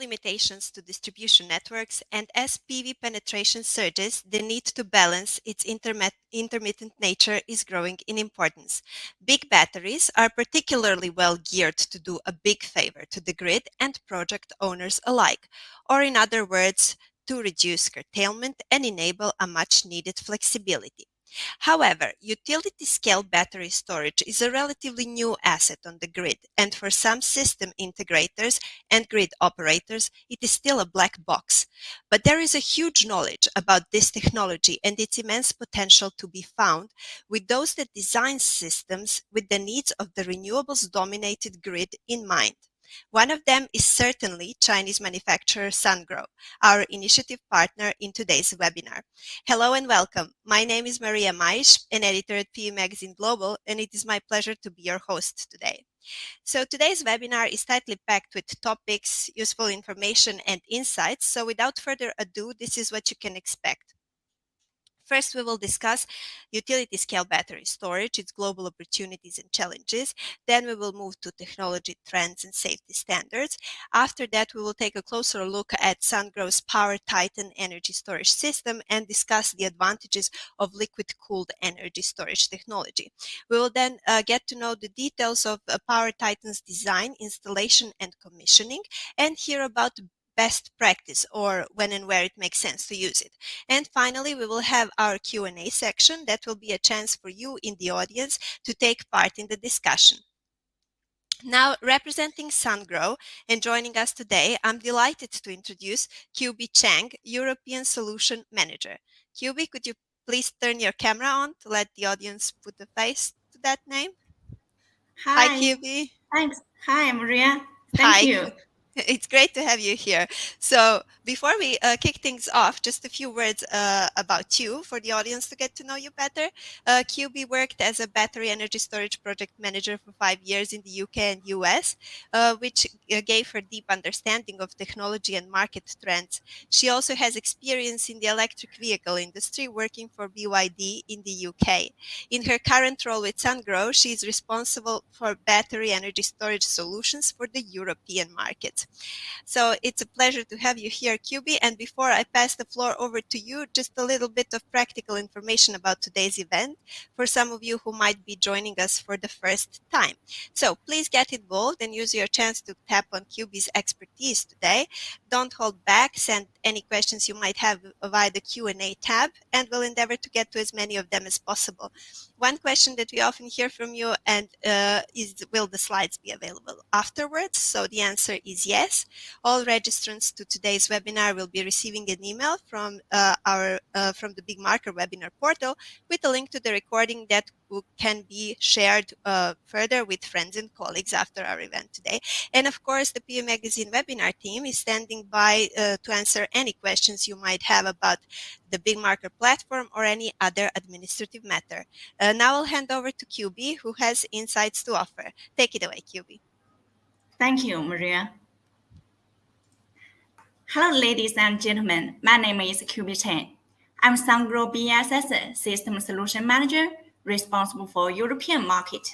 limitations to distribution networks, and as PV penetration surges, the need to balance its intermittent nature is growing in importance. Big batteries are particularly well geared to do a big favor to the grid and project owners alike, or in other words, to reduce curtailment and enable a much needed flexibility. However, utility-scale battery storage is a relatively new asset on the grid, and for some system integrators and grid operators, it is still a black box. But there is a huge knowledge about this technology and its immense potential to be found with those that design systems with the needs of the renewables-dominated grid in mind. One of them is certainly Chinese manufacturer Sungrow, our initiative partner in today's webinar. Hello and welcome. My name is Maria Maish, an editor at PV Magazine Global, and it is my pleasure to be your host today. So today's webinar is tightly packed with topics, useful information, and insights. So without further ado, this is what you can expect. First, we will discuss utility-scale battery storage, its global opportunities and challenges. Then we will move to technology trends and safety standards. After that, we will take a closer look at Sungrow's Power Titan energy storage system and discuss the advantages of liquid-cooled energy storage technology. We will then get to know the details of Power Titan's design, installation, and commissioning, and hear about best practice, or when and where it makes sense to use it. And finally, we will have our Q&A section that will be a chance for you in the audience to take part in the discussion. Now, representing Sungrow and joining us today, I'm delighted to introduce QB Chang, European Solution Manager. QB, could you please turn your camera on to let the audience put a face to that name? Hi, Hi. QB. Thanks. Hi, Maria. Thank Hi. you. It's great to have you here. So before we kick things off, just a few words about you for the audience to get to know you better. QB worked as a battery energy storage project manager for 5 years in the UK and US, which gave her deep understanding of technology and market trends. She also has experience in the electric vehicle industry, working for BYD in the UK. In her current role with Sungrow, she is responsible for battery energy storage solutions for the European market. So it's a pleasure to have you here, QB. And before I pass the floor over to you, just a little bit of practical information about today's event for some of you who might be joining us for the first time. So please get involved and use your chance to tap on QB's expertise today. Don't hold back. Send any questions you might have via the Q&A tab, and we'll endeavor to get to as many of them as possible. One question that we often hear from you is, will the slides be available afterwards? So the answer is yes. All registrants to today's webinar will be receiving an email from from the Big Marker webinar portal with a link to the recording that can be shared further with friends and colleagues after our event today. And of course, the PV Magazine webinar team is standing by to answer any questions you might have about the Big Marker platform or any other administrative matter. Now I'll hand over to QB, who has insights to offer. Take it away, QB. Thank you, Maria. Hello, ladies and gentlemen. My name is QB Chen. I'm Sungrow BESS System Solution Manager, responsible for European market.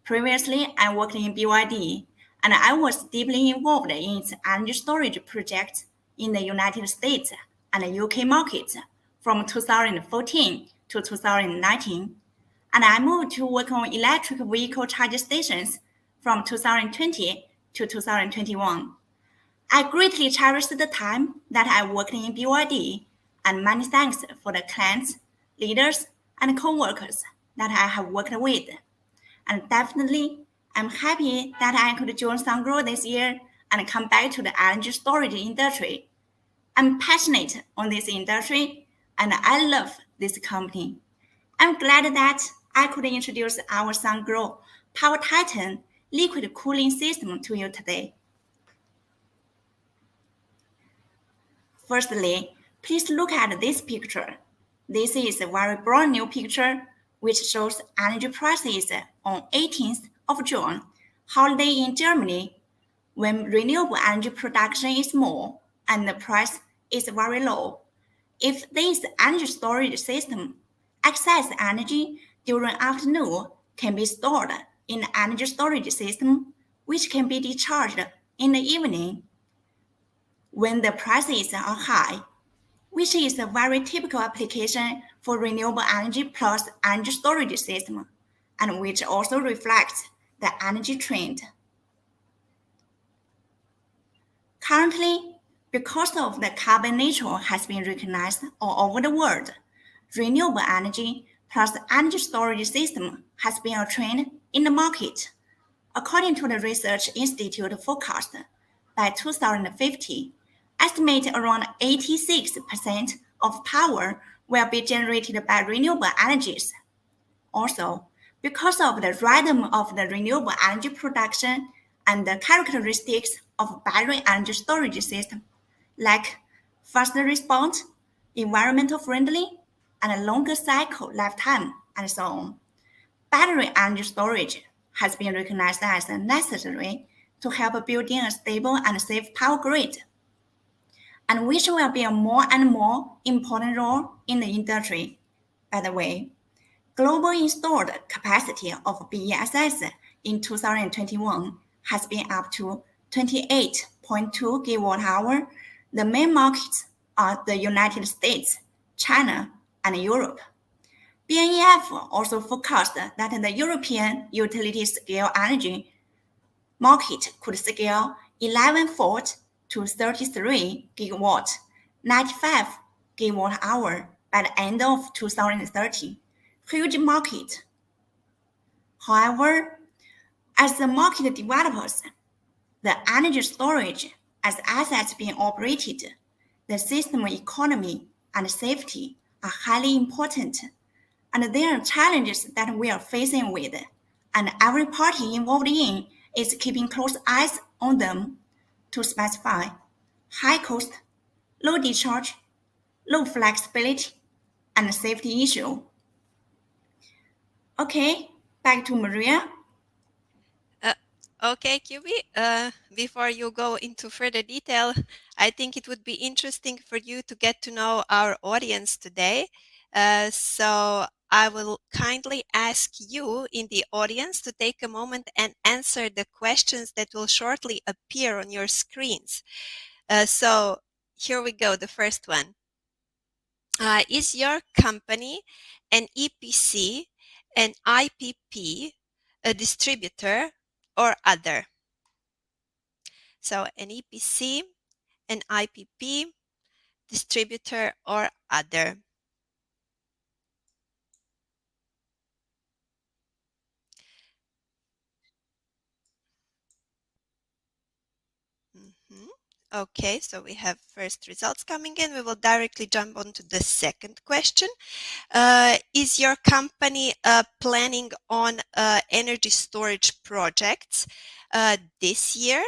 Previously, I worked in BYD, and I was deeply involved in its energy storage projects in the United States and the UK markets from 2014 to 2019. And I moved to work on electric vehicle charging stations from 2020 to 2021. I greatly cherish the time that I worked in BYD, and many thanks for the clients, leaders, and co-workers that I have worked with. And definitely, I'm happy that I could join Sungrow this year and come back to the energy storage industry. I'm passionate on this industry, and I love this company. I'm glad that I could introduce our Sungrow Power Titan liquid cooling system to you today. Firstly, please look at this picture. This is a very brand new picture which shows energy prices on 18th of June, holiday in Germany, when renewable energy production is more and the price is very low. If this energy storage system, excess energy during afternoon can be stored in the energy storage system, which can be discharged in the evening. when the prices are high, which is a very typical application for renewable energy plus energy storage system, and which also reflects the energy trend. Currently, because of the carbon neutral has been recognized all over the world, renewable energy plus energy storage system has been a trend in the market. According to the Research Institute forecast, by 2050, estimate around 86% of power will be generated by renewable energies. Also, because of the rhythm of the renewable energy production and the characteristics of battery energy storage system, like faster response, environmental friendly, and a longer cycle lifetime, and so on, battery energy storage has been recognized as necessary to help building a stable and safe power grid, and which will be a more and more important role in the industry. By the way, global installed capacity of BESS in 2021 has been up to 28.2 gigawatt-hour. The main markets are the United States, China, and Europe. BNEF also forecast that the European utility-scale energy market could scale 11-fold to 33 gigawatt, 95 gigawatt-hour by the end of 2030. Huge market. However, as the market develops, the energy storage as assets being operated, the system economy and safety are highly important, and there are challenges that we are facing with, and every party involved in is keeping close eyes on them to specify high cost, low discharge, low flexibility, and safety issue. Okay, back to Maria. Okay, QB, before you go into further detail, I think it would be interesting for you to get to know our audience today. So I will kindly ask you in the audience to take a moment and answer the questions that will shortly appear on your screens. So here we go, the first one. Is your company an EPC, an IPP, a distributor, or other? So an EPC, an IPP, distributor, or other. Okay, so we have first results coming in. We will directly jump on to the second question. Is your company planning on energy storage projects this year,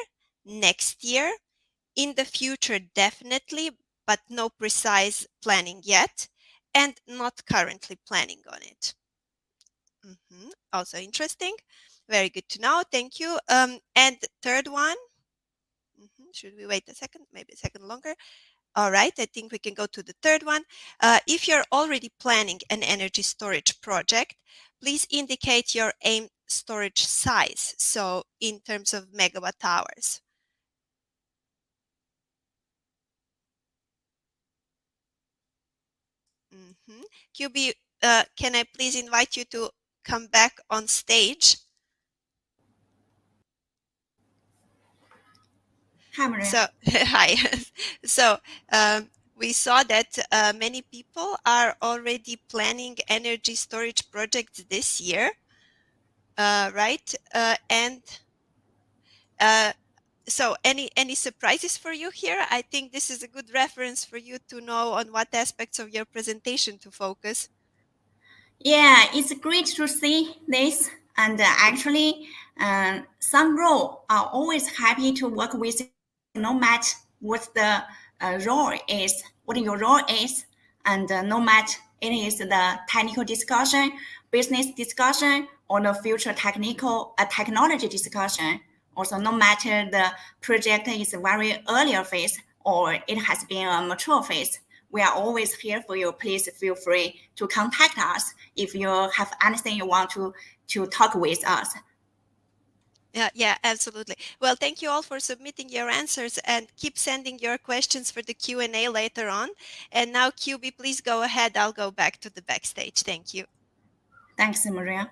next year, in the future definitely, but no precise planning yet, and not currently planning on it? Also interesting. Very good to know. Thank you. And the third one. Should we wait a second? Maybe a second longer. All right, I think we can go to the third one. If you're already planning an energy storage project, please indicate your aim storage size. So in terms of megawatt hours. QB, can I please invite you to come back on stage? Hi, Maria. So, hi. So, we saw that many people are already planning energy storage projects this year, right? So any surprises for you here? I think this is a good reference for you to know on what aspects of your presentation to focus. Yeah, it's great to see this. And actually, Sungrow are always happy to work with you, no matter what the role is, what your role is, and no matter it is the technical discussion, business discussion, or the future technology discussion. Also, no matter the project is very earlier phase or it has been a mature phase, we are always here for you. Please feel free to contact us if you have anything you want to talk with us. Yeah, absolutely. Well, thank you all for submitting your answers and keep sending your questions for the Q&A later on. And now, QB, please go ahead. I'll go back to the backstage. Thank you. Thanks, Maria.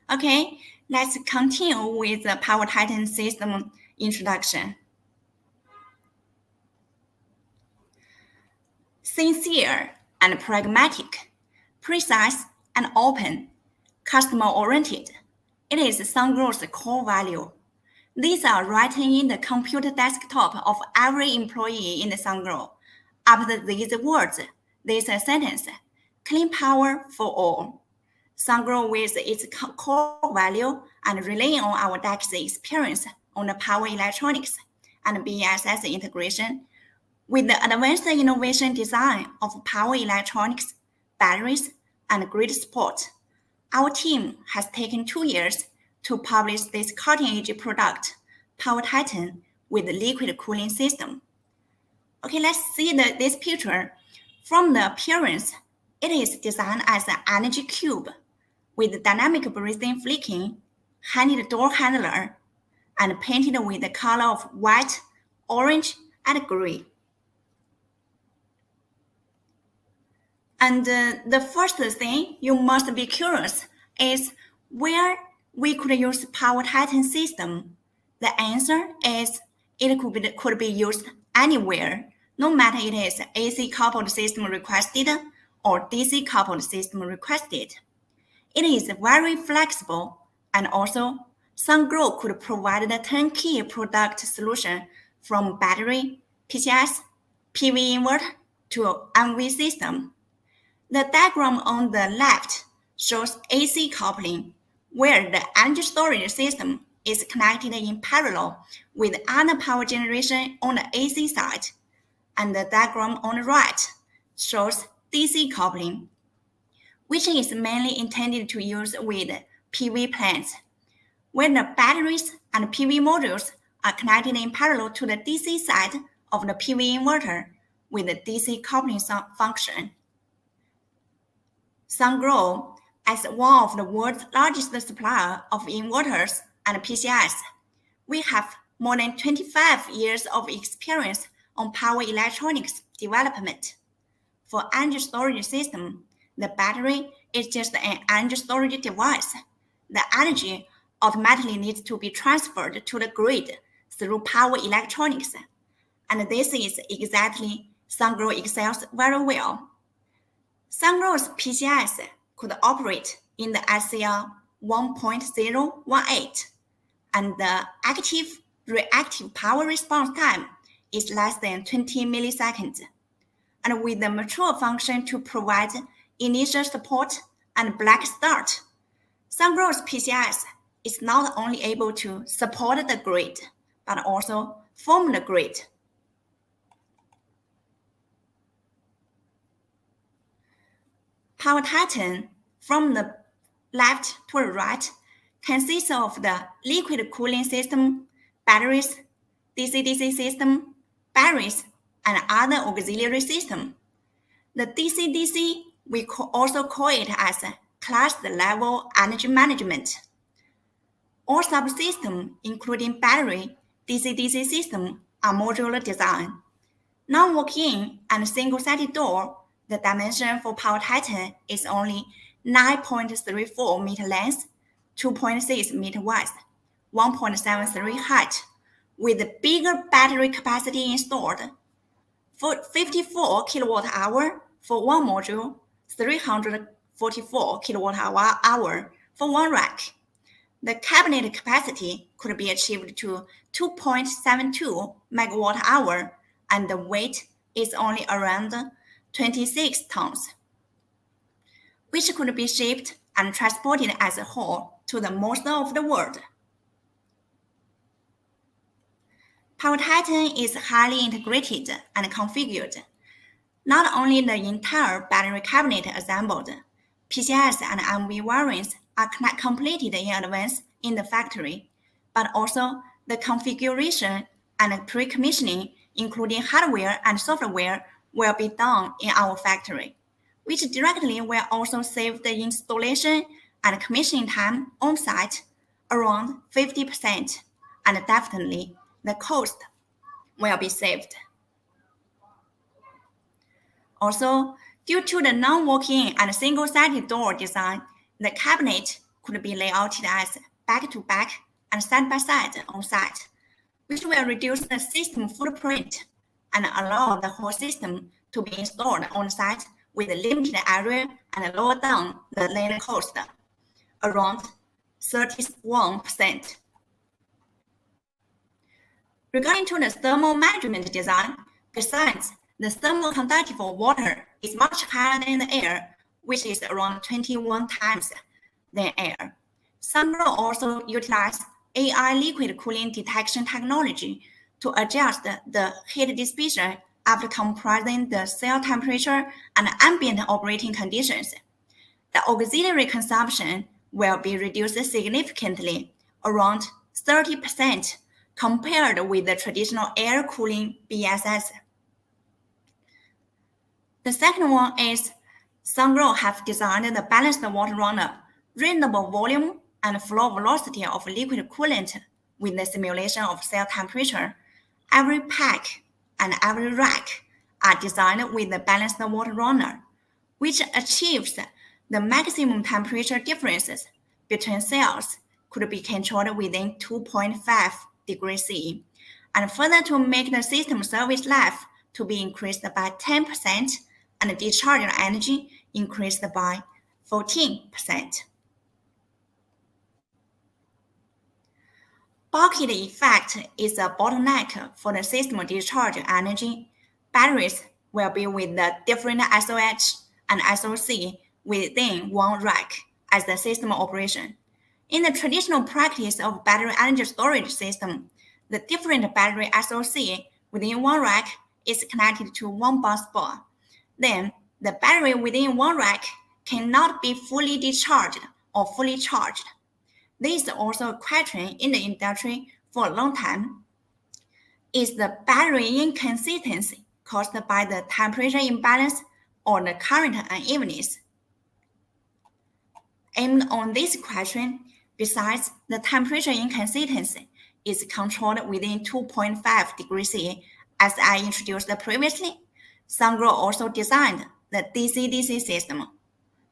Okay, let's continue with the Power Titan system introduction. Sincere and pragmatic, precise and open, customer-oriented. It is Sungrow's core value. These are written in the computer desktop of every employee in the Sungrow. After these words, there's a sentence, clean power for all. Sungrow with its core value and relying on our decades experience on the power electronics and BESS integration, with the advanced innovation design of power electronics, batteries, and grid support, our team has taken 2 years to publish this cutting-edge product, Power Titan, with the liquid cooling system. Okay, let's see this picture. From the appearance, it is designed as an energy cube with dynamic breathing flicking, handed door handler, and painted with the color of white, orange, and gray. And the first thing you must be curious is where we could use Power Titan system. The answer is it could be used anywhere, no matter it is AC coupled system requested or DC coupled system requested. It is very flexible, and also Sungrow could provide the turnkey product solution from battery, PCS, PV inverter to MV system. The diagram on the left shows AC coupling, where the energy storage system is connected in parallel with other power generation on the AC side, and the diagram on the right shows DC coupling, which is mainly intended to use with PV plants, where the batteries and PV modules are connected in parallel to the DC side of the PV inverter with the DC coupling function. Sungrow, as one of the world's largest supplier of inverters and PCS, we have more than 25 years of experience on power electronics development. For energy storage system, the battery is just an energy storage device. The energy automatically needs to be transferred to the grid through power electronics. And this is exactly Sungrow excels very well. Sungrow's PCS could operate in the SCR 1.018, and the active reactive power response time is less than 20 milliseconds. And with the mature function to provide initial support and black start, Sungrow's PCS is not only able to support the grid, but also form the grid. Power Titan, from the left to the right, consists of the liquid cooling system, batteries, DC-DC system, batteries, and other auxiliary system. The DC-DC, we also call it as class-level energy management. All subsystems, including battery, DC-DC system, are modular design. Non-walk-in and single-sided door, the dimension for Power Titan is only 9.34 meter length, 2.6 meter wide, 1.73 height, with a bigger battery capacity installed. For 54 kilowatt hour for one module, 344 kilowatt hour for one rack. The cabinet capacity could be achieved to 2.72 megawatt hour, and the weight is only around 26 tons, which could be shipped and transported as a whole to the most of the world. Power Titan is highly integrated and configured. Not only the entire battery cabinet assembled, PCS and MV wirings are completed in advance in the factory, but also the configuration and pre-commissioning, including hardware and software, will be done in our factory, which directly will also save the installation and commissioning time on site around 50%, and definitely the cost will be saved. Also, due to the non-walk-in and single-sided door design, the cabinet could be layouted as back-to-back and side-by-side on site, which will reduce the system footprint and allow the whole system to be installed on site with a limited area and lower down the land cost, around 31%. Regarding to the thermal management design, besides the thermal conductivity for water is much higher than the air, which is around 21 times than air. Sungrow also utilizes AI liquid cooling detection technology to adjust the heat dissipation after compressing the cell temperature and ambient operating conditions. The auxiliary consumption will be reduced significantly, around 30%, compared with the traditional air cooling BESS. The second one is Sungrow have designed the balanced water runner, reasonable volume and flow velocity of liquid coolant with the simulation of cell temperature. Every pack and every rack are designed with the balanced water runner, which achieves the maximum temperature differences between cells could be controlled within 2.5 degrees C, and further to make the system service life to be increased by 10% and discharge energy increased by 14%. Bucket effect is a bottleneck for the system discharge energy. Batteries will be with the different SOH and SOC within one rack as the system operation. In the traditional practice of battery energy storage system, the different battery SOC within one rack is connected to one bus bar. Then, the battery within one rack cannot be fully discharged or fully charged. This is also a question in the industry for a long time. Is the battery inconsistency caused by the temperature imbalance or the current unevenness? Aimed on this question, besides the temperature inconsistency is controlled within 2.5 degrees C, as I introduced previously, Sungrow also designed the DC-DC system,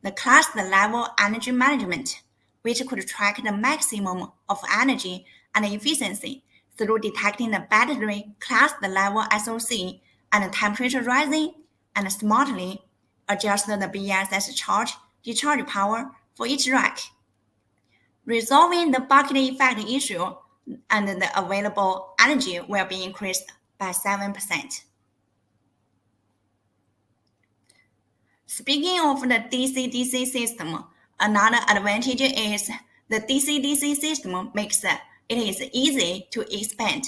the cluster level energy management, which could track the maximum of energy and efficiency through detecting the battery cluster level SOC and temperature rising, and smartly adjust the BESS discharge power for each rack, resolving the bucket effect issue, and the available energy will be increased by 7%. Speaking of the DC-DC system, another advantage is the DC-DC system makes it is easy to expand.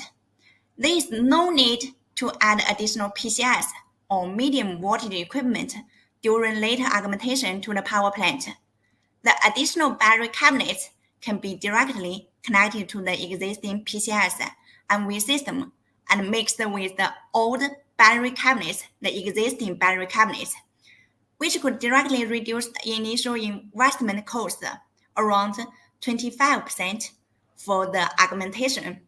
There is no need to add additional PCS or medium voltage equipment during later augmentation to the power plant. The additional battery cabinets can be directly connected to the existing PCS MV system and mixed with the old battery cabinets, the existing battery cabinets, which could directly reduce the initial investment cost around 25% for the augmentation.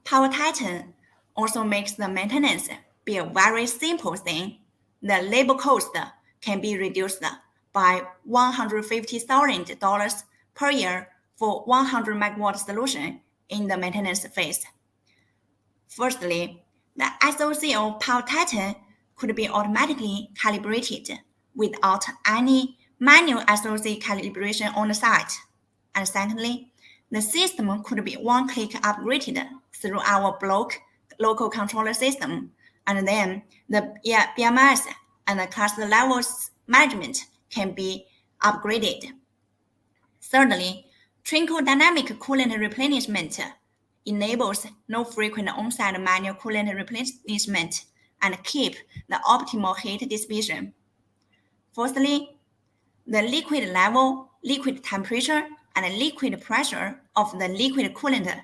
Power Titan also makes the maintenance be a very simple thing. The labor cost can be reduced by $150,000 per year for 100 megawatt solution in the maintenance phase. Firstly, the SOC of Power Titan could be automatically calibrated without any manual SOC calibration on the site. And secondly, the system could be one-click upgraded through our block local controller system, and then the BMS and the cluster levels management can be upgraded. Thirdly, trickle dynamic coolant replenishment enables no frequent on-site manual coolant replenishment and keep the optimal heat dissipation. Fourthly, the liquid level, liquid temperature, and liquid pressure of the liquid coolant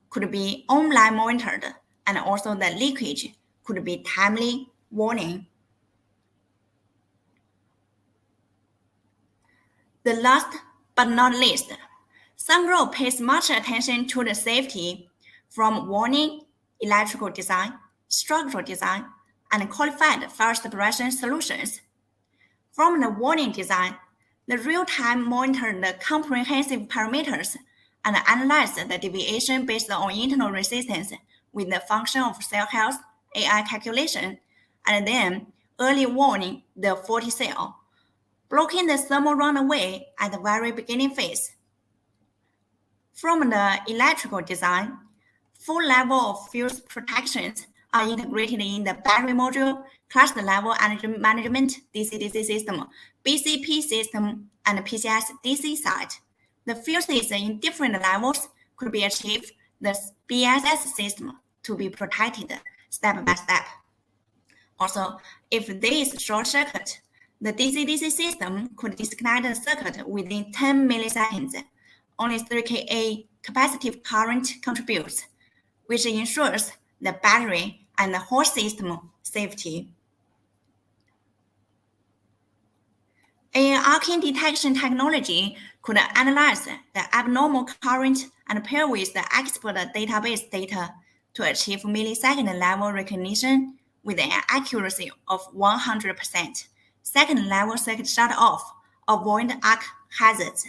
could be online monitored, and also the leakage could be timely warning. The last but not least, Sungrow pays much attention to the safety from warning, electrical design, structural design, and qualified fire suppression solutions. From the warning design, the real-time monitor the comprehensive parameters and analyze the deviation based on internal resistance with the function of cell health AI calculation, and then early warning the faulty cell, blocking the thermal runaway at the very beginning phase. From the electrical design, full level of fuse protections are integrated in the battery module, cluster level energy management DC-DC system, BCP system, and PCS DC side. The fuses in different levels could be achieved the BESS system to be protected step by step. Also, if there is short circuit, the DC-DC system could disconnect the circuit within 10 milliseconds. Only 3 kA capacitive current contributes, which ensures the battery and the whole system safety. An arcing detection technology could analyze the abnormal current and pair with the expert database data to achieve millisecond level recognition with an accuracy of 100%. Second level circuit shut off, avoid arc hazards.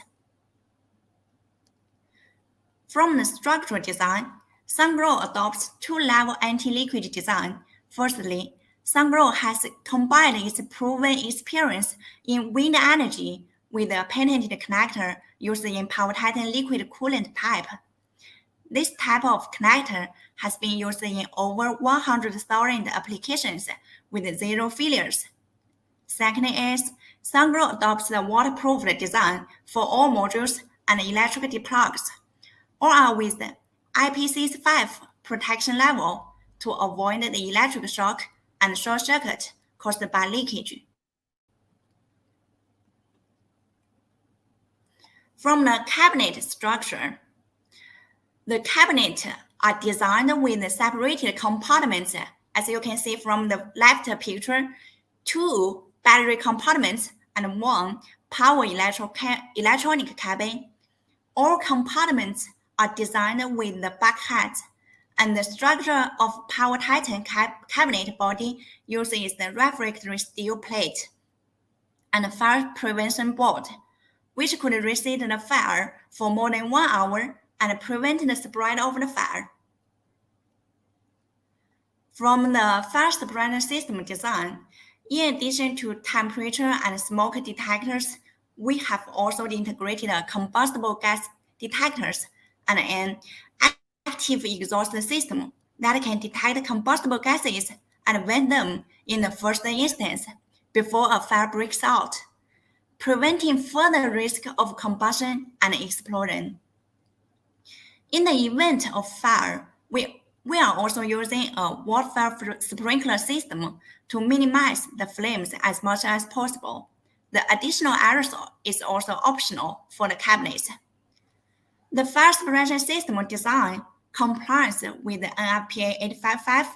From the structural design, Sungrow adopts two-level anti-leakage design. Firstly, Sungrow has combined its proven experience in wind energy with a patented connector used in PowerTitan liquid coolant pipe. This type of connector has been used in over 100,000 applications with zero failures. Second is, Sungrow adopts the waterproof design for all modules and electric plugs, or are with the IPC5 protection level to avoid the electric shock and short circuit caused by leakage. From the cabinet structure, the cabinets are designed with separated compartments. As you can see from the left picture, 2 battery compartments and 1 power electronic cabin. All compartments are designed with the bulkheads, and the structure of PowerTitan cabinet body uses the refractory steel plate and fire prevention board, which could resist the fire for more than 1 hour and prevent the spread of the fire. From the fire suppression system design, in addition to temperature and smoke detectors, we have also integrated combustible gas detectors and an active exhaust system that can detect combustible gases and vent them in the first instance before a fire breaks out, preventing further risk of combustion and explosion. In the event of fire, we are also using a water sprinkler system to minimize the flames as much as possible. The additional aerosol is also optional for the cabinets. The fire suppression system design complies with the NFPA 855,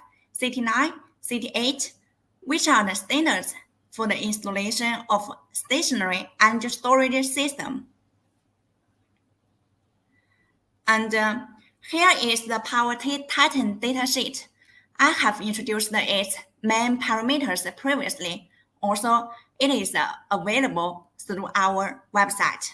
CT9, CT8, which are the standards for the installation of stationary energy storage system. And here is the PowerTitan datasheet. I have introduced its main parameters previously. Also, it is available through our website.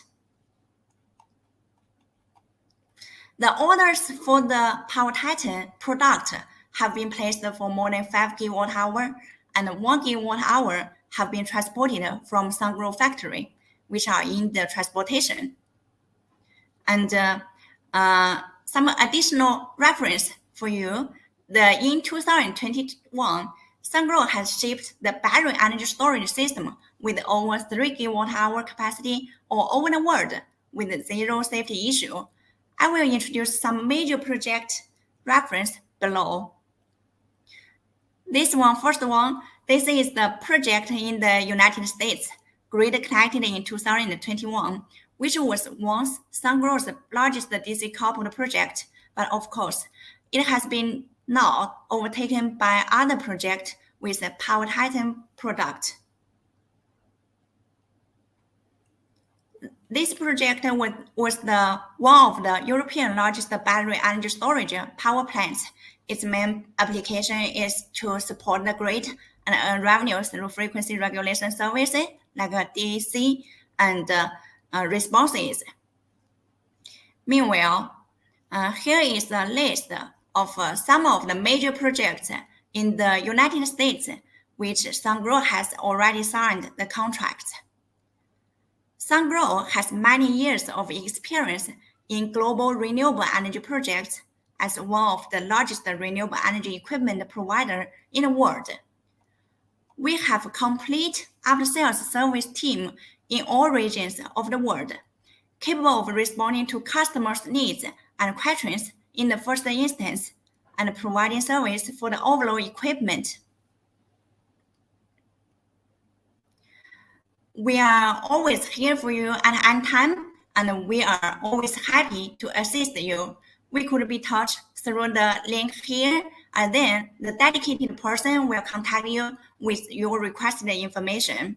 The orders for the PowerTitan product have been placed for more than 5 GWh, and 1 GWh have been transported from Sungrow factory, which are in the transportation. And some additional reference for you. In 2021, Sungrow has shipped the battery energy storage system with over 3 GWh capacity all over the world with zero safety issue. I will introduce some major project reference below. This is the project in the United States, Grid Connected in 2021, which was once Sungrow's largest DC-coupled project, but of course, it has been now overtaken by other projects with a PowerTitan product. This project was one of the European largest battery energy storage power plants. Its main application is to support the grid and revenue through frequency regulation services like DC and responses. Meanwhile, here is a list of some of the major projects in the United States which Sungrow has already signed the contracts. Sungrow has many years of experience in global renewable energy projects as one of the largest renewable energy equipment provider in the world. We have a complete after-sales service team in all regions of the world, capable of responding to customers' needs and questions in the first instance and providing service for the overall equipment. We are always here for you at any time, and we are always happy to assist you. We could be touched through the link here, and then the dedicated person will contact you with your requested information.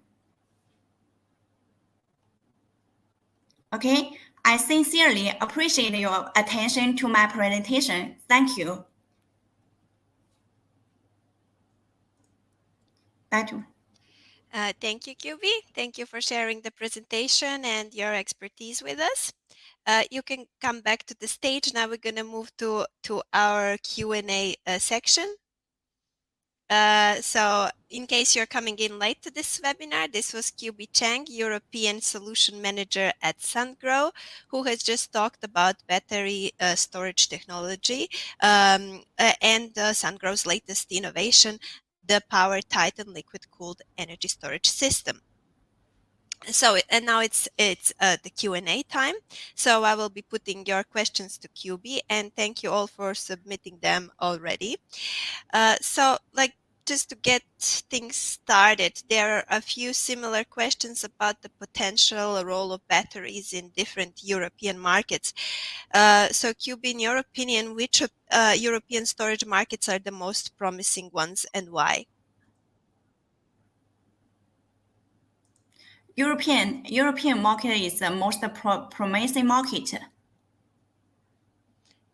Okay, I sincerely appreciate your attention to my presentation. Thank you. Back to Thank you, QB. Thank you for sharing the presentation and your expertise with us. You can come back to the stage. Now we're going to move to our Q&A section. So in case you're coming in late to this webinar, this was QB Chang, European Solution Manager at Sungrow, who has just talked about battery storage technology and Sungrow's latest innovation, the Power Titan liquid-cooled energy storage system. So, and now it's the Q&A time. So I will be putting your questions to QB, and thank you all for submitting them already. So, like, just to get things started, there are a few similar questions about the potential role of batteries in different European markets. So, QB, in your opinion, which European storage markets are the most promising ones and why? European market is the most promising market.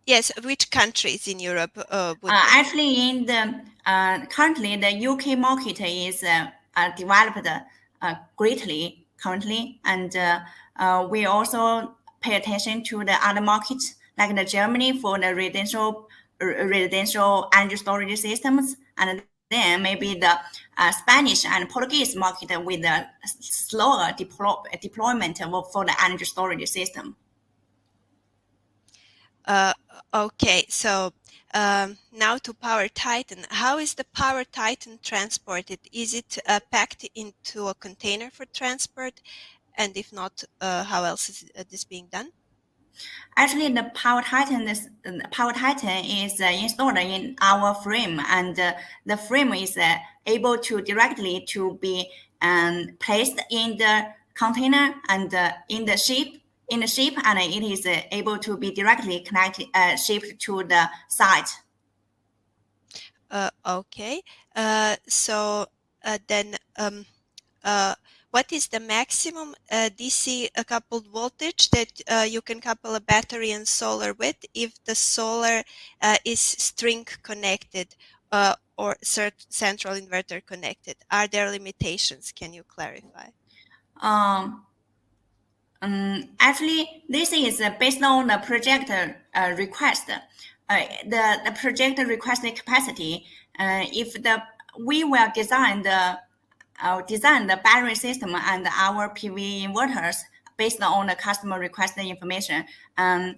Yes, which countries in Europe would actually in the currently the UK market is developed greatly currently, and we also pay attention to the other markets like the Germany for the residential energy storage systems, and then maybe the Spanish and Portuguese market with the slower deployment for the energy storage system. Okay, so now to Power Titan. How is the Power Titan transported? Is it packed into a container for transport? And if not, how else is this being done? Actually, the Power Titan is installed in our frame, and the frame is able to directly to be placed in the container and in the ship, and it is able to be directly connected, shipped to the site. Okay, so then what is the maximum DC coupled voltage that you can couple a battery and solar with if the solar is string connected or central inverter connected? Are there limitations? Can you clarify? Actually, this is based on the project request. The project requested capacity. If we will design the battery system and our PV inverters based on the customer requested information, and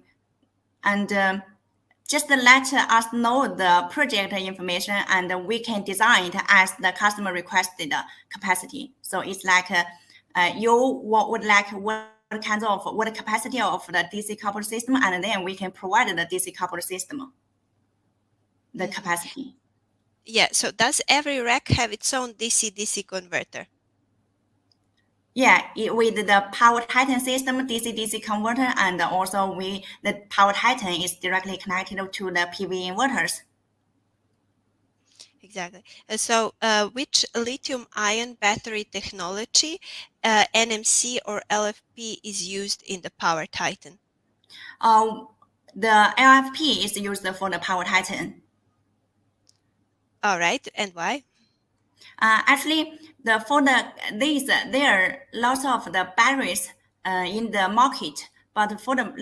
just let us know the project information, and we can design it as the customer requested capacity. So it's like you would like what capacity of the DC coupled system, and then we can provide the DC coupled system, the capacity. Yeah, so does every rack have its own DC-DC converter? Yeah, with the Power Titan system, DC-DC converter, and also the Power Titan is directly connected to the PV inverters. Exactly. Which lithium-ion battery technology, NMC or LFP, is used in the Power Titan? The LFP is used for the Power Titan. All right, and why? Actually, there are lots of the batteries in the market, but for the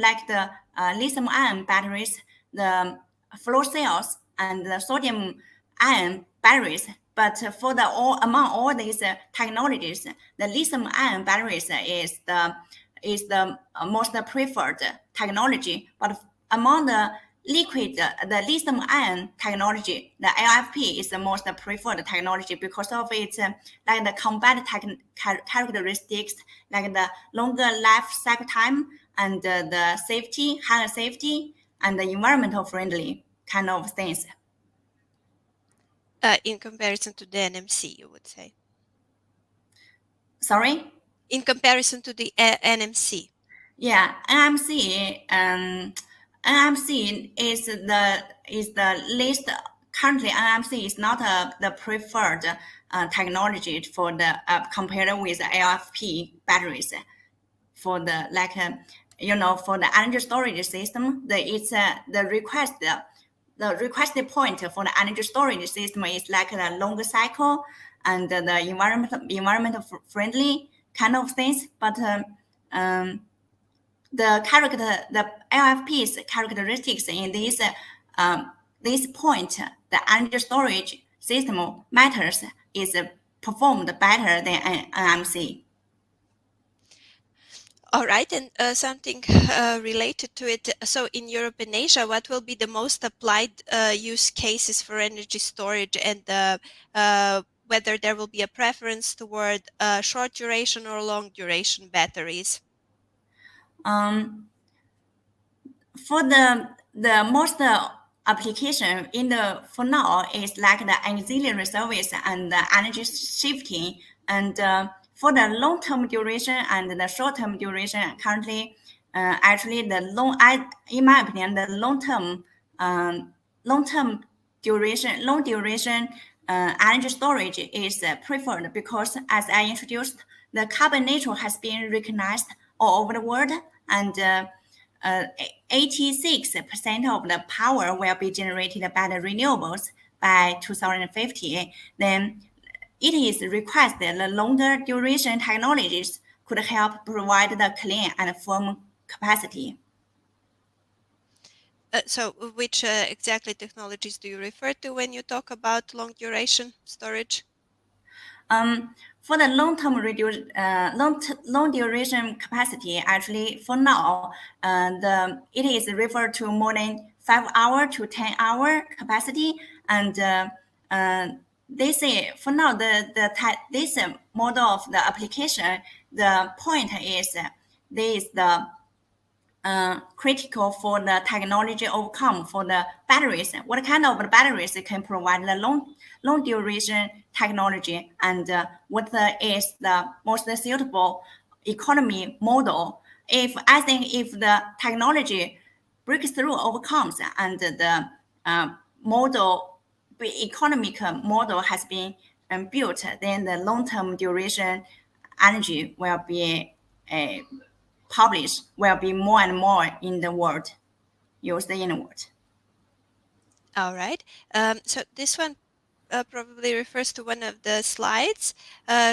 lithium-ion batteries, the flow cells and the sodium-ion batteries. But for among all these technologies, the lithium-ion batteries is the most preferred technology. But among the lithium ion technology, the LFP is the most preferred technology because of its like the combat characteristics, like the longer life cycle time and the safety, higher safety, and the environmental friendly kind of things. In comparison to the NMC, you would say. Sorry? In comparison to the NMC. Yeah, NMC is the least currently. NMC is not the preferred technology for the compared with the LFP batteries for the for the energy storage system. The requested point for the energy storage system is like the longer cycle and the environmental friendly kind of things, but the LFP's characteristics in this point, the energy storage system matters is performed better than NMC. All right, and something related to it. So, in Europe and Asia, what will be the most applied use cases for energy storage, and whether there will be a preference toward short duration or long duration batteries? Um, for the most application for now is like the auxiliary service and the energy shifting, and for the long-term duration and the short-term duration currently, actually in my opinion, the long-term long duration energy storage is preferred because, as I introduced, the carbon neutral has been recognized all over the world, and 86% of the power will be generated by the renewables by 2050. Then it is requested the longer duration technologies could help provide the clean and firm capacity. Which exactly technologies do you refer to when you talk about long duration storage? For the long duration capacity, actually for now, it is referred to more than 5 hour to 10 hour capacity, and they say for now this model of the application, the point is this the critical for the technology outcome for the batteries. What kind of batteries can provide the long duration technology, and what is the most suitable economy model? I think if the technology breakthrough overcomes and the economic model has been built, then the long-term duration energy will be published, will be more and more in the world, used in the world. All right. So this one probably refers to one of the slides.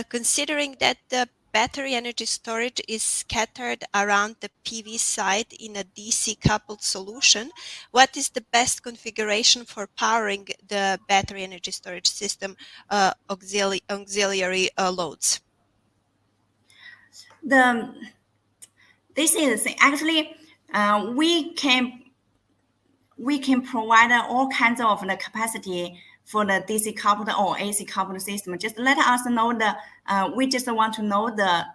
Considering that the battery energy storage is scattered around the PV site in a DC-coupled solution, what is the best configuration for powering the battery energy storage system auxiliary loads? This is actually we can provide all kinds of the capacity for the DC coupled or AC coupled system. Just let us know we just want to know the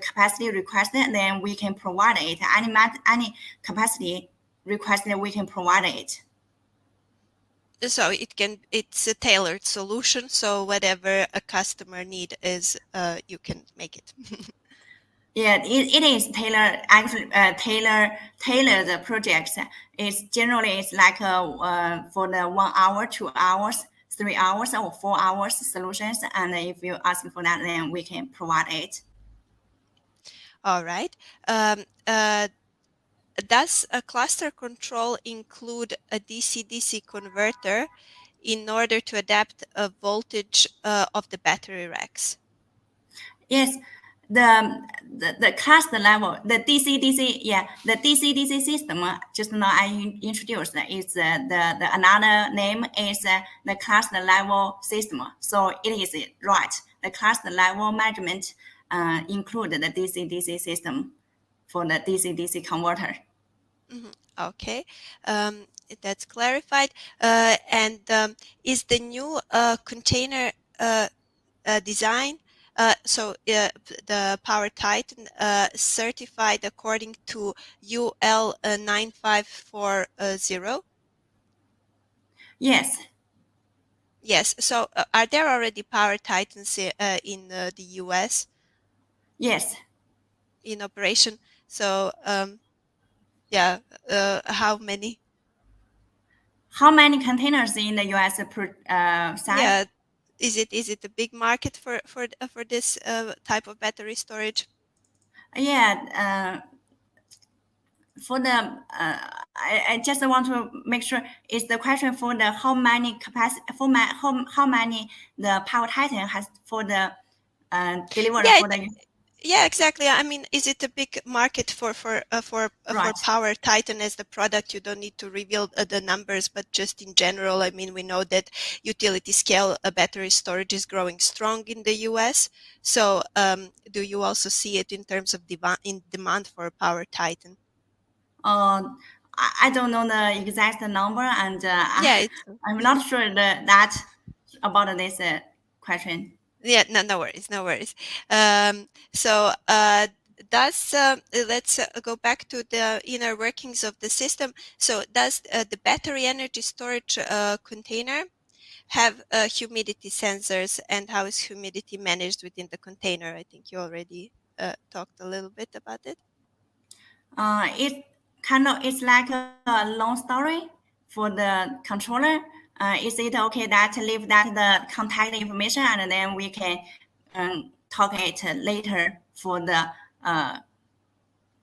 capacity requested, and then we can provide it. Any capacity requested, we can provide it. So it's a tailored solution. So whatever a customer need is, you can make it. Yeah, it is tailored. Actually, tailored projects. It's generally like for the 1 hour, 2 hours 3 hours or 4 hours solutions. And if you ask for that, then we can provide it. All right. Does a cluster control include a DC-DC converter in order to adapt a voltage of the battery racks? Yes, the cluster level, the DC-DC, the DC-DC system. Just now I introduced is the another name is the cluster level system. So it is right. The cluster level management include the DC-DC system for the DC-DC converter. Okay, that's clarified. And is the new container design, the Power Titan, certified according to UL 9540? Yes. Yes. So are there already Power Titans in the US? Yes. In operation? So how many? How many containers in the US per site? Yeah, is it a big market for this type of battery storage? Yeah, for the I just want to make sure is the question for the how many capacity for how many the Power Titan has for the delivered Yeah, for the yeah, exactly. I mean, is it a big market for right. Power Titan as the product? You don't need to reveal the numbers, but just in general, I mean, we know that utility scale battery storage is growing strong in the US. So, do you also see it in terms of demand for Power Titan? I don't know the exact number, and Yeah, it's I'm not sure that about this question. yeah, no worries, no worries. So does let's go back to the inner workings of the system. So does the battery energy storage container have humidity sensors, and how is humidity managed within the container? I think you already talked a little bit about it. It kind of it's like a long story for the controller. Is it okay that leave that the contact information and then we can talk it later uh,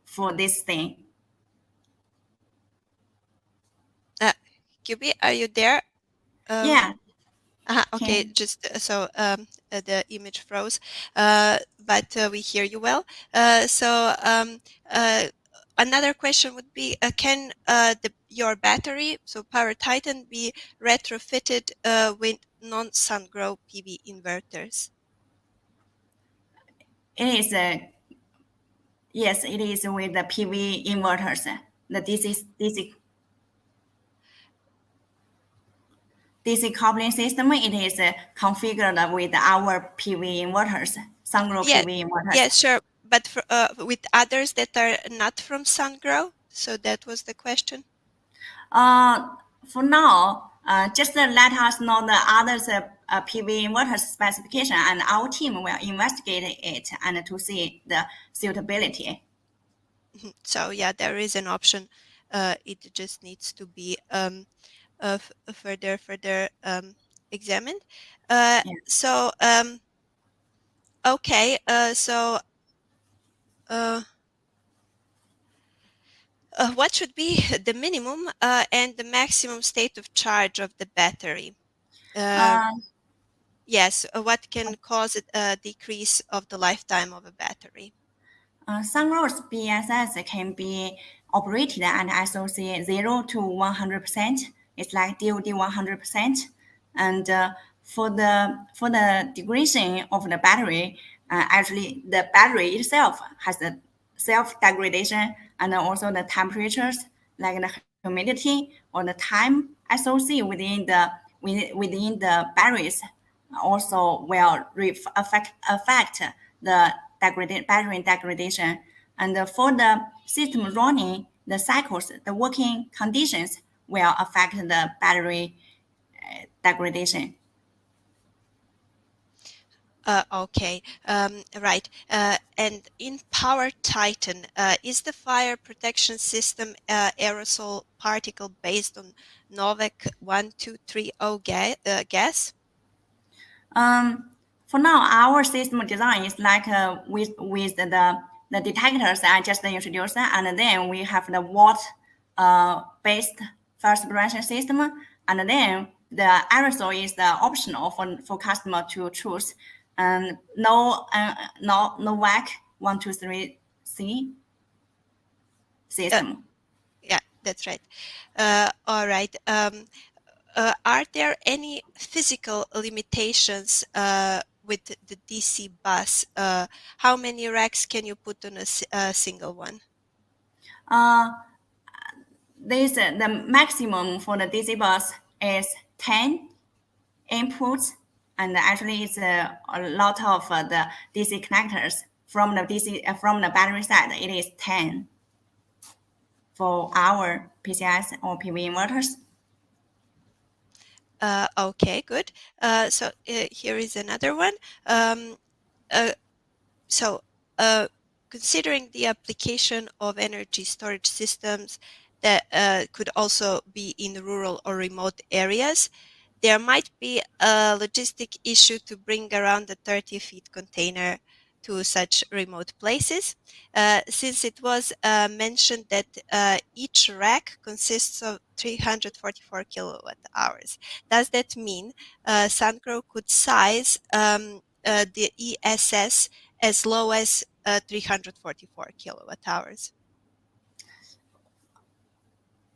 for this thing? Uh, QB, are you there? Yeah, Okay, can just the image froze, but we hear you well. Uh, Another question would be, can your battery, so Power Titan, be retrofitted with non-Sungrow PV inverters? it is yes, it is with the PV inverters. The DC coupling system, it is configured with our PV inverters, Sungrow Yeah, PV inverters. yeah, sure. But with others that are not from Sungrow? So that was the question. Uh, for now, just let us know the others PV inverter specification, and our team will investigate it and to see the suitability. So yeah, there is an option. It just needs to be further examined. Yeah. So okay, so uh, what should be the minimum and the maximum state of charge of the battery? Uh, Uh, yes, what can cause a decrease of the lifetime of a battery? Sunrow's BSS can be operated at SOC 0 to 100%. It's like DOD 100%. And for the degradation of the battery, actually the battery itself has a self degradation and also the temperatures like the humidity or the time SOC within the batteries also will affect the battery degradation. And for the system running, the cycles, the working conditions will affect the battery degradation. Okay, right. And in Power Titan, is the fire protection system aerosol particle based on Novec 1230 gas? For now, our system design is like with the detectors I just introduced, and then we have the watt based fire suppression system, and then the aerosol is the optional for customer to choose, and no WAC 123C system. Yeah, that's right. All right. Are there any physical limitations with the DC bus? How many racks can you put on a single one? The maximum for the DC bus is 10 inputs, and actually it's a lot of the DC connectors from the from the battery side. It is 10 for our PCS or PV inverters. Okay, good. So here is another one. Uh, so considering the application of energy storage systems that could also be in rural or remote areas, there might be a logistic issue to bring around a 30-feet container to such remote places, since it was mentioned that each rack consists of 344 kilowatt hours. Does that mean Sungrow could size the ESS as low as 344 kilowatt hours?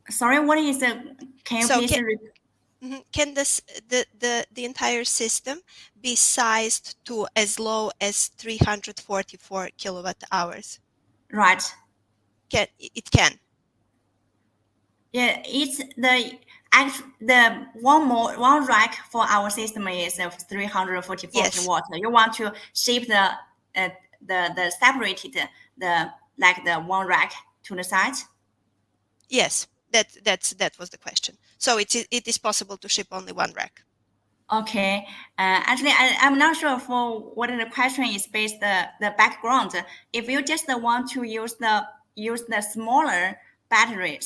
Sorry, what is the? Can you So please? can the entire system be sized to as low as 344 kilowatt hours? Right. It can. Yeah, it's the one rack for our system is 344 Yes. kilowatt. You want to ship the separated the one rack to the side. Yes. That was the question. So it is possible to ship only one rack. Okay. Actually, I'm not sure for what the question is based the background. If you just want to use the smaller battery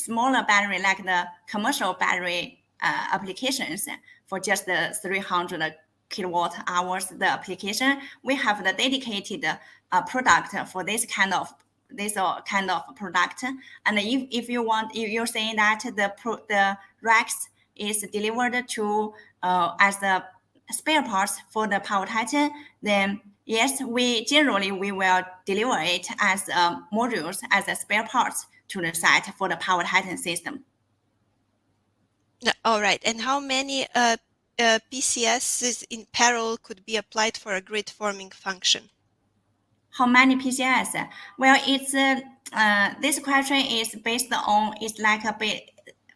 like the commercial battery applications for just the 300 kilowatt hours the application, we have the dedicated product for this kind of product. And if you want, you're saying that the racks is delivered to as the spare parts for the Power Titan, then yes, we will deliver it as modules as a spare parts to the site for the Power Titan system. All right. And how many PCSs in parallel could be applied for a grid forming function? How many PCS? Well, it's this question is based on it's like a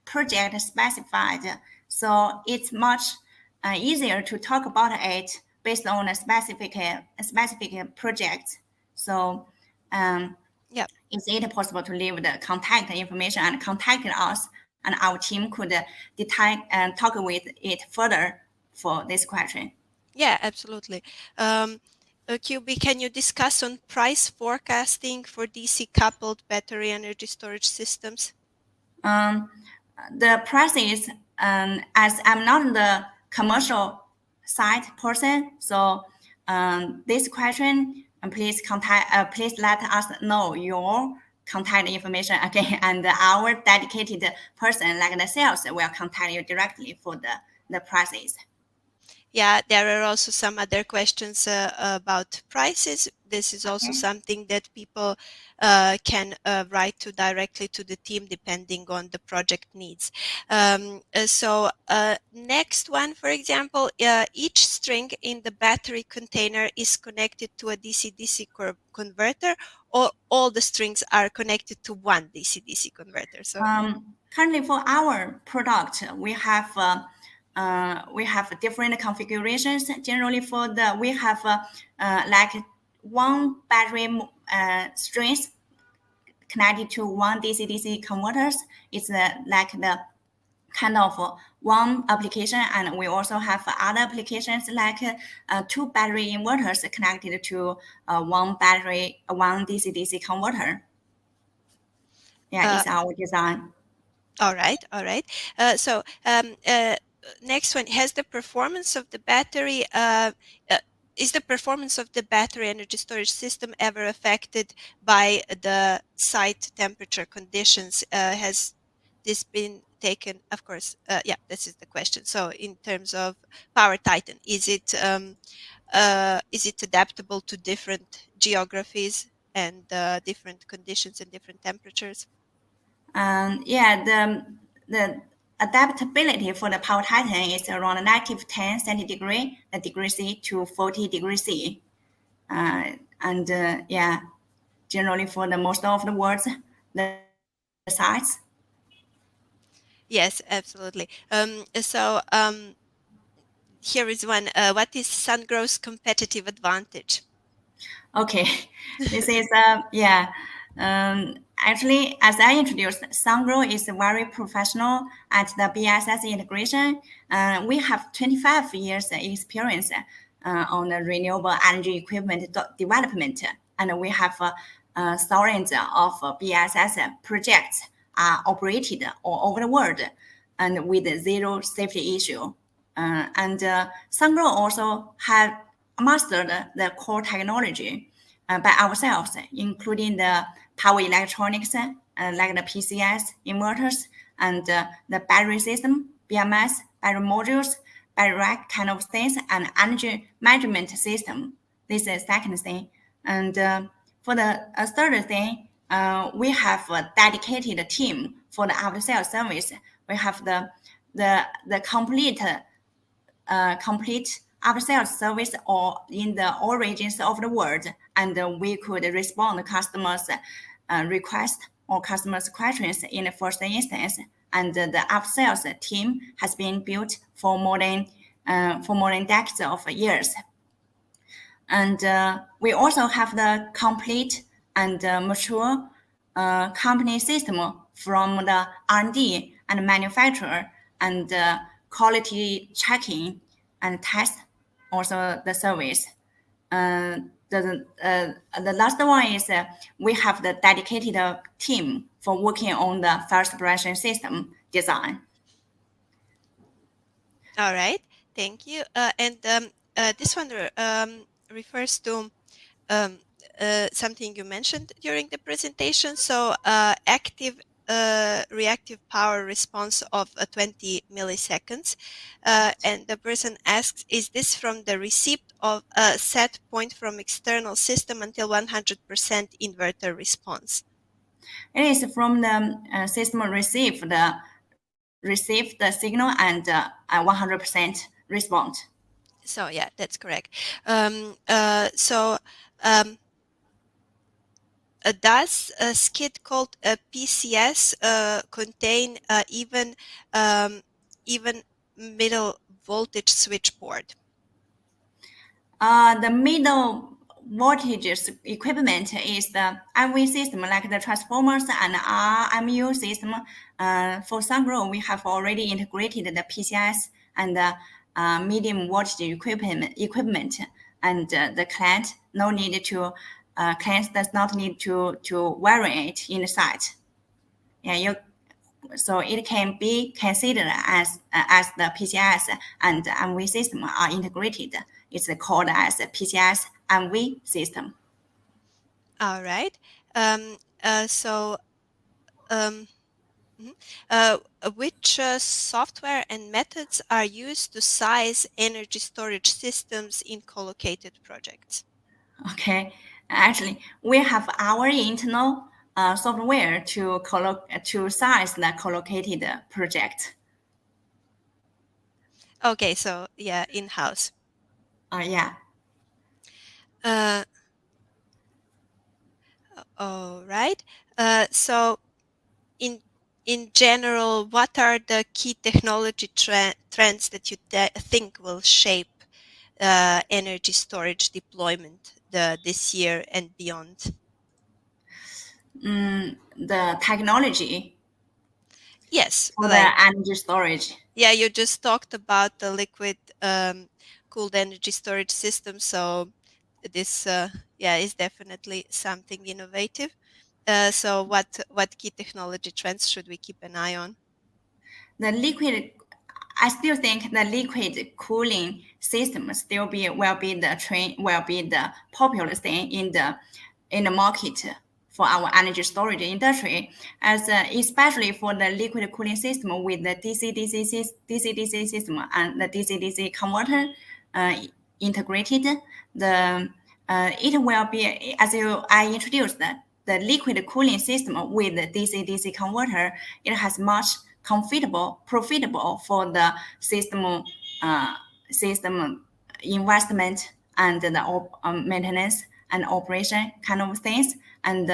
project specified, so it's much easier to talk about it based on a specific project. So, Yeah. is it possible to leave the contact information and contact us, and our team could detect and talk with it further for this question? Yeah, absolutely. QB, can you discuss on price forecasting for DC-coupled battery energy storage systems? The prices, as I'm not the commercial side person, so this question, please please let us know your contact information again, and our dedicated person, like the sales, will contact you directly for the prices. Yeah, there are also some other questions about prices. This is also something that people can write to directly to the team depending on the project needs. Next one, for example, each string in the battery container is connected to a DC-DC converter, or all the strings are connected to one DC-DC converter. So Currently, for our product, we have different configurations. Generally, we have like one battery strings connected to one DC-DC converters. It's like the kind of one application, and we also have other applications like two battery inverters connected to one DC-DC converter. Yeah, it's our design. All right, all right. Next one, has the performance of the battery is the performance of the battery energy storage system ever affected by the site temperature conditions? Has this been taken? Of course, yeah, this is the question. So, in terms of Power Titan, is it adaptable to different geographies and different conditions and different temperatures? Yeah, the adaptability for the Power Titan is around -10 centigrade degree C to 40 degrees C. Yeah, generally for the most of the words, the size. Yes, absolutely. Here is one. What is Sungrow's competitive advantage? Okay, this is yeah. Actually, as I introduced, Sungrow is very professional at the BSS integration. We have 25 years experience on the renewable energy equipment development, and we have thousands of BSS projects operated all over the world, and with zero safety issue. Sungrow also have mastered the core technology by ourselves, including the power electronics, like the PCS, inverters, and the battery system, BMS, battery modules, battery rack kind of things, and energy management system. This is second thing. And for the third thing, we have a dedicated team for the after sales service. We have the complete after-sales service or in all regions of the world, and we could respond to customers' requests or customers' questions in the first instance. And the after-sales team has been built for more than decades of years. And we also have the complete and mature company system from the R&D and manufacturer and quality checking and test, also the service. The last one is we have the dedicated team for working on the first production system design. All right, thank you. This one refers to um, something you mentioned during the presentation. So, active reactive power response of 20 milliseconds. And the person asks, is this from the receipt of a set point from external system until 100% inverter response? It is from the system receive the signal and 100% respond. So yeah, that's correct. Um, does a skid called a PCS contain um, even middle voltage switchboard? The middle voltage equipment is the MV system, like the transformers and RMU system. For Sungrow, we have already integrated the PCS and the medium voltage equipment, and the client client does not need to vary it in the site. Yeah, so it can be considered as the PCS and MV system are integrated. It's called as a PCS MV system. All right. Um, uh, so, um, mhm. uh, which software and methods are used to size energy storage systems in co-located projects? Okay, actually, we have our internal software to size the collocated project. Okay, so yeah, in-house. Yeah. Uh, all right. So in general, what are the key technology trends that you think will shape energy storage deployment this year and beyond? The technology. Yes, for the energy storage. Yeah, you just talked about the liquid cooled energy storage system. So this, is definitely something innovative. So what key technology trends should we keep an eye on? The liquid, I still think the liquid cooling system will be the popular thing in the market for our energy storage industry, as especially for the liquid cooling system with the DC-DC system and the DC-DC converter integrated. It will be, as I introduced, the liquid cooling system with the DC-DC converter. It has much profitable for the system investment and the maintenance and operation kind of things, and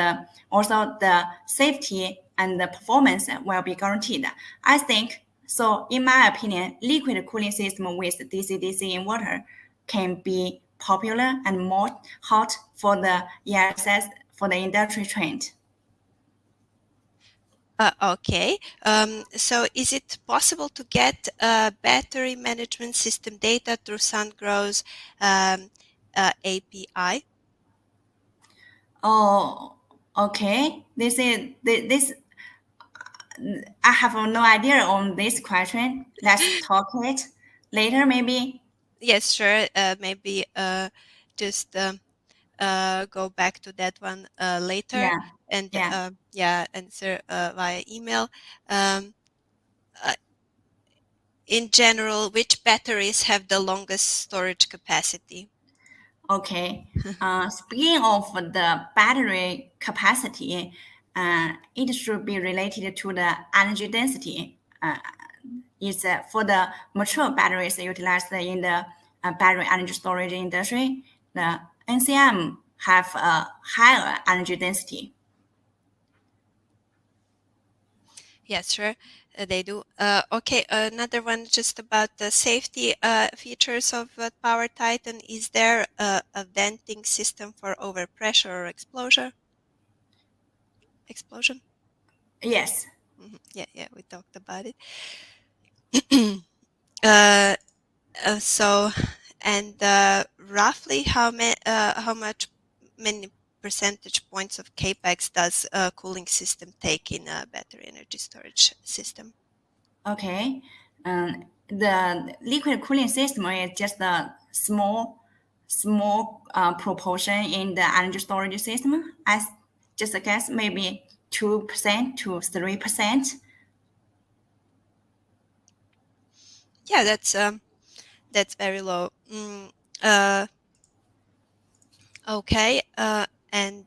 also the safety and the performance will be guaranteed. I think so. In my opinion, liquid cooling system with DC-DC inverter can be popular and more hot for the ESS for the industry trend. Okay. So is it possible to get battery management system data through Sungrow's API? Oh, okay. This. I have no idea on this question. Let's talk it later, maybe. Yes, sure. Maybe just go back to that one later Yeah, and yeah. answer via email. Um, uh, in general, which batteries have the longest storage capacity? Okay. Speaking of the battery capacity, it should be related to the energy density. Is for the mature batteries utilized in the battery energy storage industry, the NCM have a higher energy density. Yes, sure, they do. Okay, another one just about the safety features of Power Titan. Is there a venting system for overpressure or explosion? Yes. Yeah, we talked about it. uh, so, and roughly how many percentage points of capex does a cooling system take in a battery energy storage system? Okay. The liquid cooling system is just a small proportion in the energy storage system. I just guess maybe 2% to 3%. Yeah, that's very low. Uh, okay, and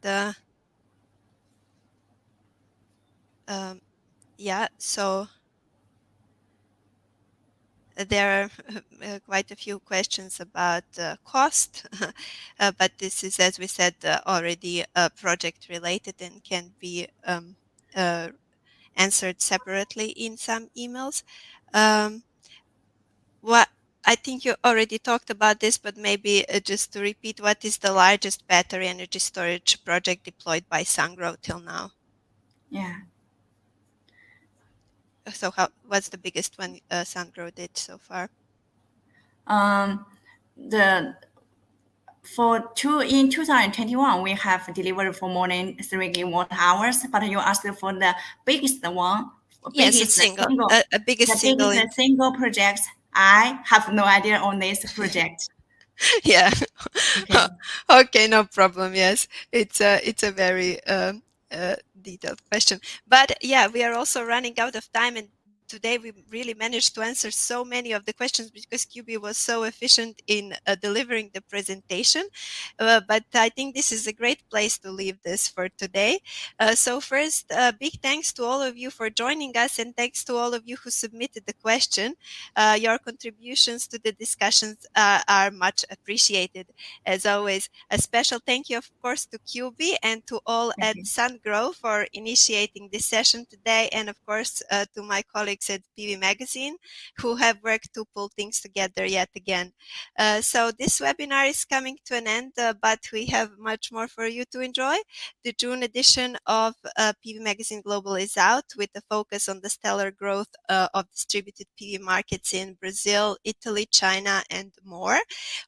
um, yeah, so there are quite a few questions about cost, but this is, as we said, already project related and can be uh, answered separately in some emails. Um, what I think you already talked about this, but maybe just to repeat, what is the largest battery energy storage project deployed by Sungrow till now? Yeah. So, what's the biggest one Sungrow did so far? Um, the in 2021 we have delivered for more than 3 gigawatt hours. But you asked for the biggest one, Yes, it's a biggest the single in. biggest single project. I have no idea on this project. Yeah. Okay. Okay, no problem. Yes, it's a very detailed question, but yeah, we are also running out of time, and today we really managed to answer so many of the questions because QB was so efficient in delivering the presentation. But I think this is a great place to leave this for today. So first, big thanks to all of you for joining us, and thanks to all of you who submitted the question. Your contributions to the discussions are much appreciated. As always, a special thank you, of course, to QB and to all Thank at you. Sungrow for initiating this session today, and of course to my colleague colleagues at PV Magazine who have worked to pull things together yet again. So this webinar is coming to an end, but we have much more for you to enjoy. The June edition of PV Magazine Global is out with a focus on the stellar growth of distributed PV markets in Brazil, Italy, China, and more.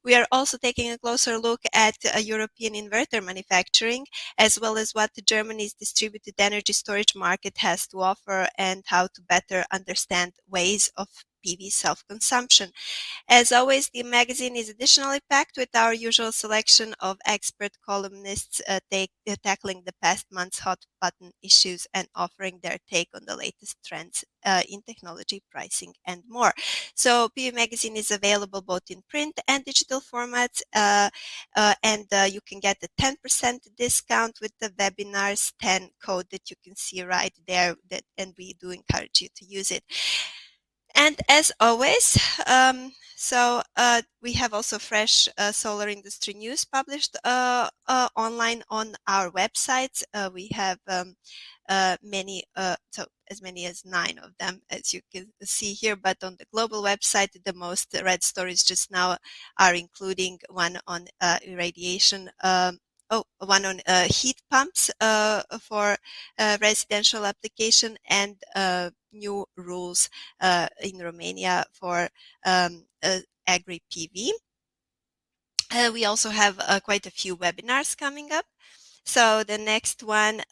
We are also taking a closer look at European inverter manufacturing, as well as what Germany's distributed energy storage market has to offer and how to better understand ways of PV self-consumption. As always, the magazine is additionally packed with our usual selection of expert columnists tackling the past month's hot button issues and offering their take on the latest trends in technology, pricing, and more. So PV Magazine is available both in print and digital formats, and you can get a 10% discount with the webinars 10 code that you can see right there, and we do encourage you to use it. And as always, we have also fresh solar industry news published online on our websites. We have many, so as many as 9 of them, as you can see here. But on the global website, the most read stories just now are including one on irradiation. One on heat pumps for residential application, and new rules in Romania for agri-PV. We also have quite a few webinars coming up. So the next one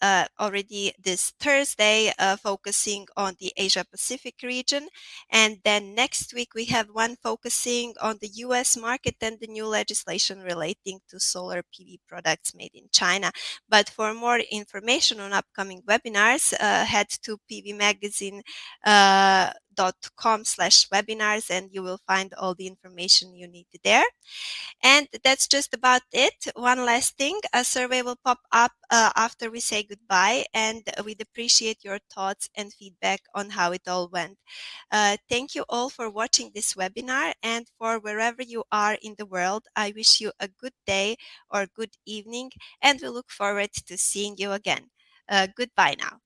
already this Thursday, focusing on the Asia Pacific region. And then next week we have one focusing on the US market and the new legislation relating to solar PV products made in China. But for more information on upcoming webinars, head to pvmagazine.com/webinars and you will find all the information you need there. And that's just about it. One last thing, a survey will pop up after we say goodbye, and we'd appreciate your thoughts and feedback on how it all went. Thank you all for watching this webinar, and for wherever you are in the world, I wish you a good day or good evening, and we look forward to seeing you again. Goodbye now.